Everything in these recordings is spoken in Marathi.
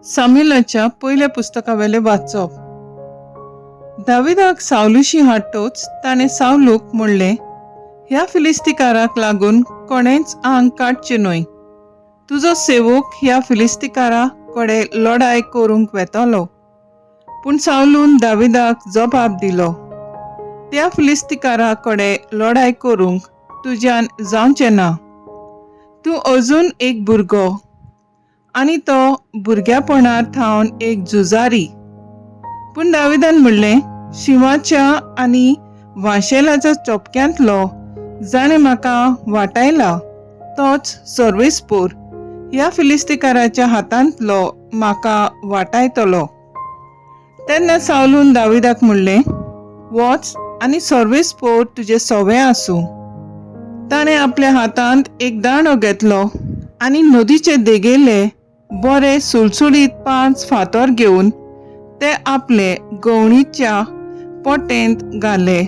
सामुएलाच्या पयल्या पुस्तकावेले वाचप. दाविदाक सावलुशी हाडटोच ताणें सावलूक म्हणलें, ह्या फिलिस्तिकाराक लागून कोणेच आंग काडचें न्हय. तुजो सेवक ह्या फिलिस्तिकारा कडेन लढाय करूंक वेतलो. पूण सावलून दाविदाक जबाब दिलो, त्या फिलिस्तिकारा कडेन लढाय करूंक तुज्यान जावचें ना. तूं अजून एक भुरगो आनी तो भुरग्यापणार थावन एक झुजारी. पूण दाविदान म्हणलें, शिवाच्या आनी वाशेलाच्या चोपक्यांतलो जाणें म्हाका वाटायला तोच सर्वेस्पोर ह्या फिलिस्तिकाराच्या हातांतलो म्हाका वाटायतलो. तेन्ना सावलून दाविदाक म्हणलें, वच आनी सर्वेस्पोर तुजें सवें आसूं. ताणें आपल्या हातांत एक दांडो घेतलो आनी नदीचे देगेले बरे सुलसुलीत 5 फातर घेवन ते आपले गवणीच्या पोटेंत घाले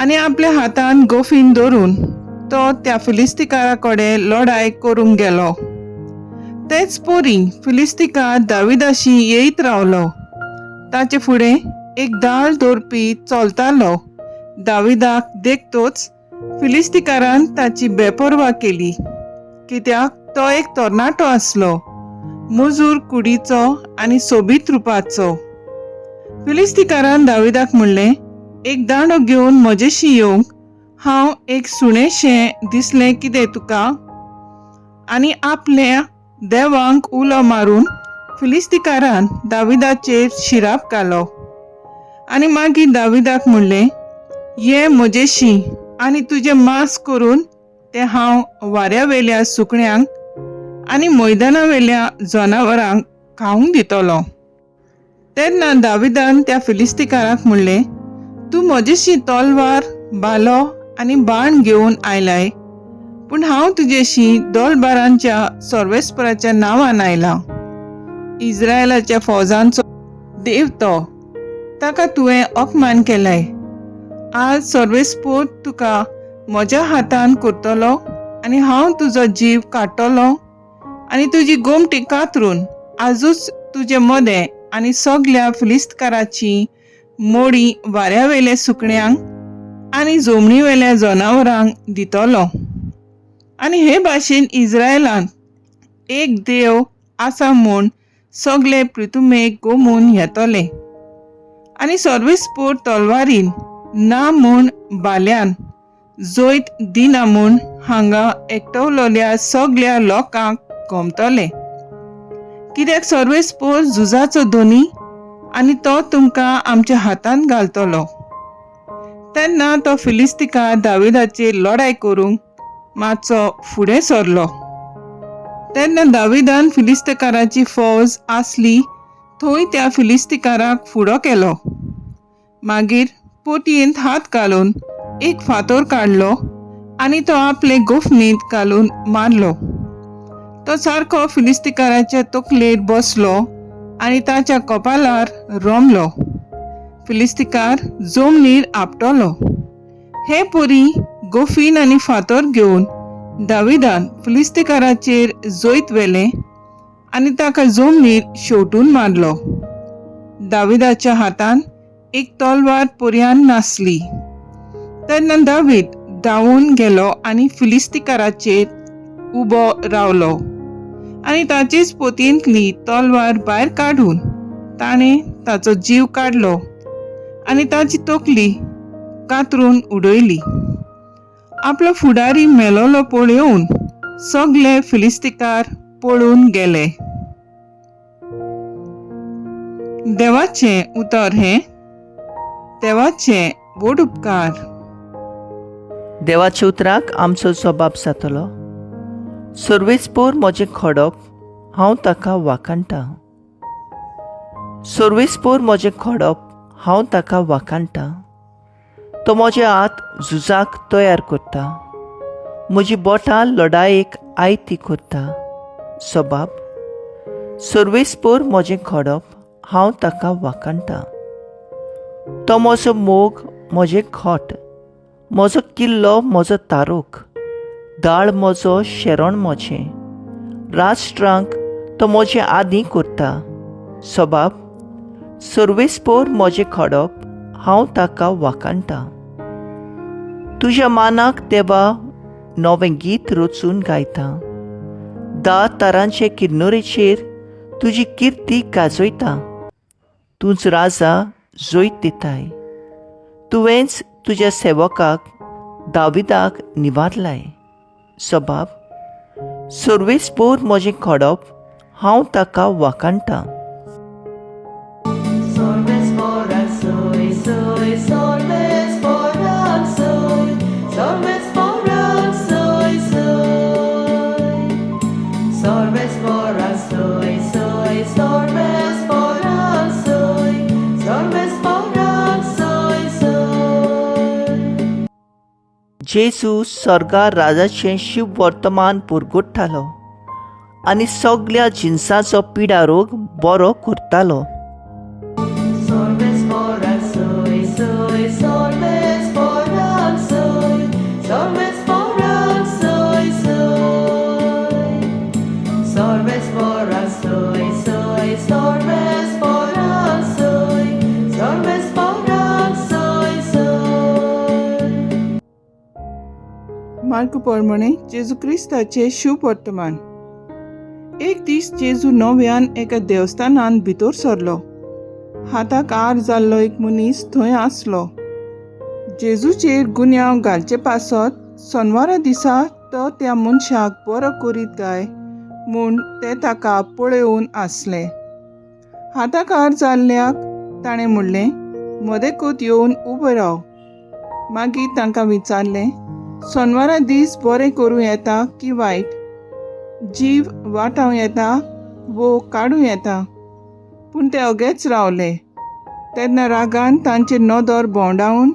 आनी आपल्या हातान गोफीन धरून तो त्या फिलिस्तिकारा कडेन लढाय करूंक गेलो. तेच पोरी फिलिस्तिकार दाविदाशी येयत रावलो. ताचे फुडें एक दाळ धरपी चलतालो. दाविदाक देखतोच फिलिस्तिकारान ताची बेपरवा केली, कित्याक तो एक तरणाटो आसलो, मजूर कुडीचो आनी सोबीत रुपाचो. फिलिस्तिकारान दाविदाक म्हणलें, एक दांडो घेवन म्हजेशी येवंक हांव एक सुणेशें दिसलें कितें तुका? आनी आपल्या देवांक उलो मारून फिलिस्तिकारान दाविदाचेर शिराप घालो. आनी मागीर दाविदाक म्हणलें, ये म्हजेशी आनी तुजें मांस करून तें हांव वाऱ्यावेल्या सुकण्यांक आनी मैदानावेल्या जनावरांक खावंक दितलो. तेन्ना दाविदान त्या फिलिस्तिकाराक म्हणलें, तूं म्हजेशी तलवार, भालो आनी बाण घेवन आयलाय, पूण हांव तुजेशी दोलबारांच्या सर्वेस्पराच्या नांवान आयलां. इस्रायलाच्या फौजांचो देव तो, ताका तुवें अपमान केलाय. आज सर्वेस्पोर तुका म्हज्या हातान करतलो आनी हांव तुजो जीव काडटलो आनी तुजी गोमटी कातरून आजूच तुजे मदें आनी सगल्या फिलिस्तिकाराची मोडी वाऱ्यावेल्या सुकण्यांक आनी जमनीवेल्या जनावरांक दितलो. आनी हे भाशेन इस्रायलांत एक देव आसा म्हूण सगळे पृथ्वीमेक गोमून येतले. आनी सर्वेस्पोर तलवारीन ना म्हूण भाल्यान जैत दिना म्हूण हांगा एकटवलेल्या सगळ्या लोकांक गोमतले. कित्याक सर्वेस्पोर झुजाचो धोनी आनी तो तुमकां आमच्या हातांत घालतलो. तेन्ना तो फिलिस्तिकार दाविदाचेर लढाय करूंक मातसो फुडें सरलो. तेन्ना दाविदान फिलिस्तिकाराची फौज आसली थंय त्या फिलिस्तिकाराक फुडो केलो. मागीर पोटयेंत हात घालून एक फातर काडलो आनी तो आपले गोफणींत घालून मारलो. तो सारको फिलिस्तिकाराच्या तकलेर बसलो आनी ताच्या कपालार रोमलो. फिलिस्तिकार जमनीर आपटलो. हे पोरी गोफीन आनी फातर घेवन दाविदान फिलिस्तिकाराचेर जैत व्हेलें आनी ताका जमनीर शेवटून मारलो. दाविदाच्या हातान एक तलवार पर्यान नासली. तेन्ना दावीद धांवून गेलो आनी फिलिस्तिकाराचेर उबो रावलो आनी ताचेच पोतयेंतली तलवार भायर काडून ताणें ताचो जीव काडलो आनी ताची तकली कातरून उडयली. आपलो फुडारी मेलोलो पळोवन सगळे फिलिस्तिकार पळून गेले. देवाचें उतर हें. देवाचें व्हड उपकार. देवाच्या उतराक आमचो जबाब जातलो. सर्वेस्पोर म्हजें खडप, हांव ताका वाखाणटां. सर्वेस्पोर म्हजें खडप, हांव ताका वाखाणटां. तो म्हजे हात झुजाक तयार करता. म्हजीं बोटां लढायेक आयती करता. जबाब. सर्वेस्पोर म्हजें खडप, हांव ताका वाखाणटां. तो म्हजो मोग, म्हजें खोट, म्हजो किल्लो, म्हजो तारूख, दाळ म्हजो शेरोण म्हजें. राष्ट्रांक तो म्हजे आदीं करता. सबाब, सर्वेस्पोर म्हजें खडप हांव ताका वाखाणटां. तुज्या मानाक देवा नवें गीत रचून गायता. 10 तारांचे किन्नोरेचेर तुजी किर्ती गाजयता. तूंच राजा जोयत दिताय. तुवेंच तुज्या सेवकाक दाविदाक निवारलाय. सबाब, सर्वेस्पोर म्हजें खडप हांव ताका वाखाणटां. जेजू स्वर्गा राजाचें शिव वर्तमान पुरगुट्टालो आनी सगळ्या जिन्साचो पिडारोग बरो करतालो. मार्क प्रमाणे जेजू क्रिस्ताचे शुभ वर्तमान. एक दीस जेजू नव्यान एका देवस्थानान भितर सरलो. हाताक आर जाल्लो एक मनीस थंय आसलो. जेजूचेर गुन्यांव घालचे पासत शेनवारा दिसा तो त्या मनशाक बरो करीत गाय म्हूण ते ताका पळयोवन आसले. हाताक आर जाल्ल्याक ताणें म्हणलें, मदेकूत येवन उबो राव. मागीर तांकां विचारलें, शेनवारा दीस बरें करूं येता की वायट, जीव वाटावं येता वो काडूं येता. पूण ते अगेच रावले. तेन्ना रागान तांचे नदर भोंवडावन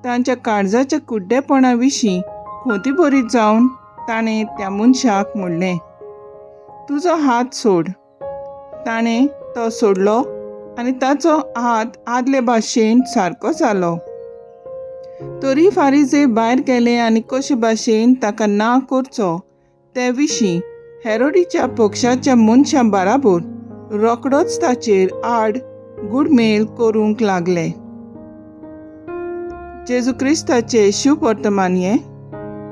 तांच्या काळजाच्या कुड्डेपणा विशीं खोती भरीत जावन ताणें त्या मनशाक म्हणलें, तुजो हात सोड. ताणें तो सोडलो आनी ताचो हात आदले भाशेन सारको जालो. तरी फारिजे भायर गेले आनी कशे भाशेन ताका ना करचो ते विशीं हेरोडीच्या पक्षाच्या मनशां बाराबर रोखडोच ताचेर आड गुडमेल करूंक लागले. जेजू क्रिस्ताचे शुभ वर्तमान हे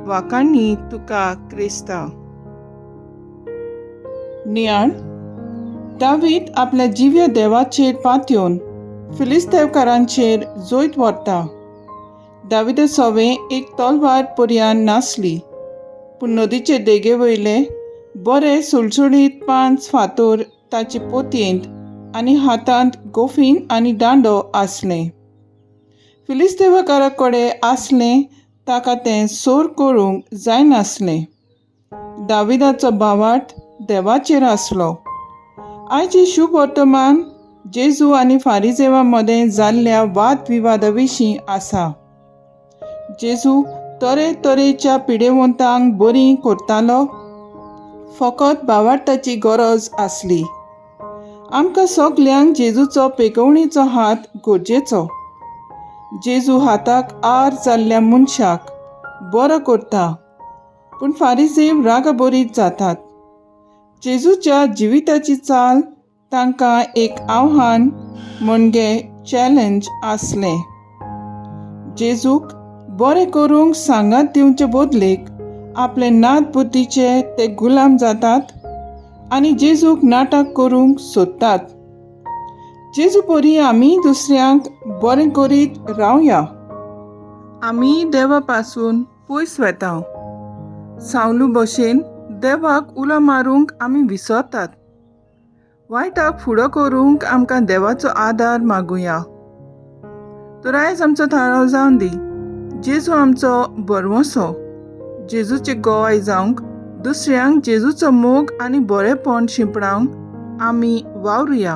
वाखाणणी तुका क्रिस्ता. नियाळ, दावीद आपल्या जिव्या देवाचेर पातयेवन फिलिस्तेवकारांचेर जोयत व्हरता. दाविदा सवें एक तलवार पर्यान नासली, पूण नदीचे देगे वयले बरे सुलसुलीत 5 फातर ताचे पोतयेंत आनी हातांत गोफीन आनी दांडो आसले. फिलिस्तेवकारा कडेन आसलें ताका तें सोर करूंक जायनासलें. दाविदाचो भावार्थ देवाचेर आसलो. आयचे शुभ वर्तमान जेजू आनी फारिजेवां मदें जाल्ल्या वाद विवादा विशीं आसा. जेजू तरेतरेच्या पिडेवंतांक बरी करतालो. फकत भावार्थाची गरज आसली. आमकां सगल्यांक जेजूचो पेगवणेचो हात गरजेचो. जेजू हाताक आर जाल्ल्या मनशाक बरो करता, पूण फारिजेव रागबरीत जातात. जेजूच्या जिविताची चाल तांकां एक आव्हान म्हणजे चॅलेंज आसलें. जेजूक बरें करूंक सांगात दिवचे बदलेक आपले नाद बुद्धीचे ते गुलाम जातात आनी जेजूक नाटक करूंक सोदतात. जेजू परी आमी दुसऱ्यांक बरें करीत रावया. आमी देवा पासून पयस वेता. सावलू भशेन देवाक उलो मारूंक आमी विसरतात. वायटाक फुडो करूंक आमकां देवाचो आदार मागुया. तर आयज आमचो थाराव जावन दी. जेजू आमचो बरवंसो. जेजूचे गोवाय जावंक दुसऱ्यांक जेजूचो मोग आनी बरेपण शिंपडावंक आमी वावरुया.